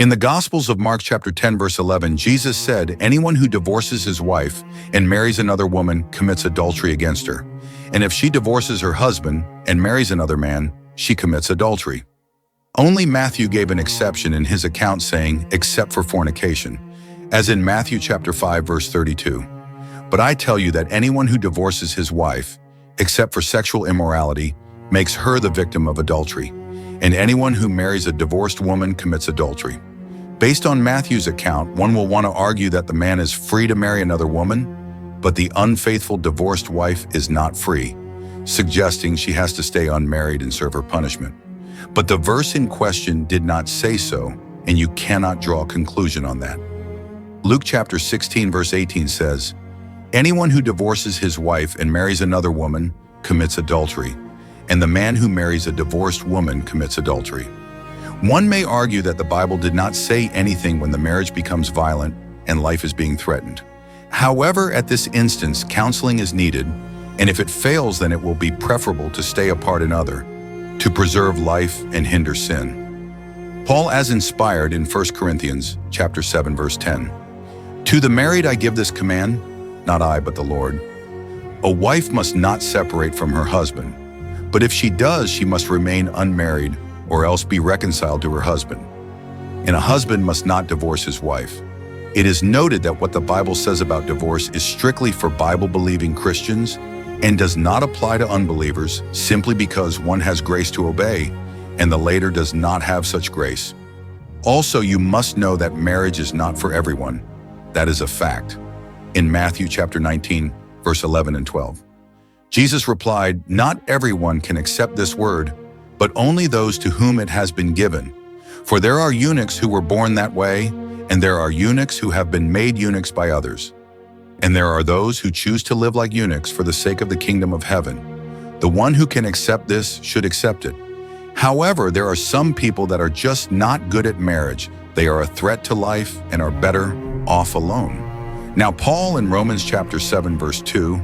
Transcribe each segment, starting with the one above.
In the Gospels of Mark chapter 10 verse 11, Jesus said, "Anyone who divorces his wife and marries another woman commits adultery against her. And if she divorces her husband and marries another man, she commits adultery." Only Matthew gave an exception in his account saying, "except for fornication," as in Matthew chapter 5 verse 32. "But I tell you that anyone who divorces his wife, except for sexual immorality, makes her the victim of adultery, and anyone who marries a divorced woman commits adultery." Based on Matthew's account, one will want to argue that the man is free to marry another woman, but the unfaithful divorced wife is not free, suggesting she has to stay unmarried and serve her punishment. But the verse in question did not say so, and you cannot draw a conclusion on that. Luke chapter 16 verse 18 says, "Anyone who divorces his wife and marries another woman commits adultery, and the man who marries a divorced woman commits adultery." One may argue that the Bible did not say anything when the marriage becomes violent and life is being threatened. However, at this instance, counseling is needed, and if it fails, then it will be preferable to stay apart another, to preserve life and hinder sin. Paul as inspired in 1 Corinthians chapter 7 verse 10. "To the married I give this command, not I but the Lord. A wife must not separate from her husband, but if she does, she must remain unmarried or else be reconciled to her husband. And a husband must not divorce his wife." It is noted that what the Bible says about divorce is strictly for Bible-believing Christians and does not apply to unbelievers simply because one has grace to obey and the later does not have such grace. Also, you must know that marriage is not for everyone. That is a fact. In Matthew chapter 19, verse 11 and 12. Jesus replied, "Not everyone can accept this word, but only those to whom it has been given. For there are eunuchs who were born that way, and there are eunuchs who have been made eunuchs by others. And there are those who choose to live like eunuchs for the sake of the kingdom of heaven. The one who can accept this should accept it. However, there are some people that are just not good at marriage. They are a threat to life and are better off alone." Now, Paul in Romans chapter 7 verse 2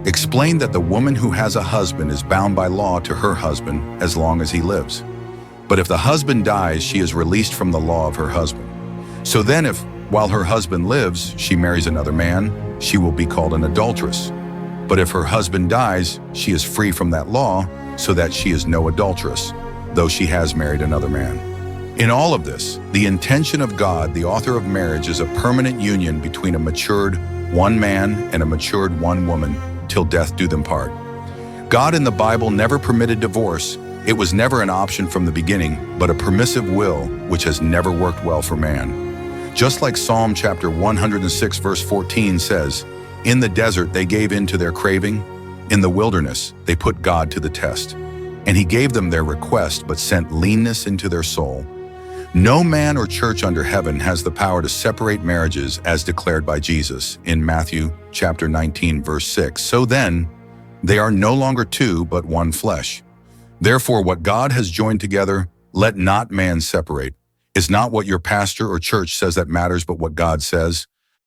explained that the woman who has a husband is bound by law to her husband as long as he lives. But if the husband dies, she is released from the law of her husband. So then if, while her husband lives, she marries another man, she will be called an adulteress. But if her husband dies, she is free from that law, so that she is no adulteress, though she has married another man. In all of this, the intention of God, the author of marriage, is a permanent union between a matured one man and a matured one woman, till death do them part. God in the Bible never permitted divorce. It was never an option from the beginning, but a permissive will which has never worked well for man. Just like Psalm chapter 106 verse 14 says, "In the desert they gave in to their craving. In the wilderness they put God to the test. And he gave them their request, but sent leanness into their soul." No man or church under heaven has the power to separate marriages as declared by Jesus in Matthew chapter 19 verse 6. So then, they are no longer two but one flesh. Therefore, what God has joined together, let not man separate. It's not what your pastor or church says that matters, but what God says.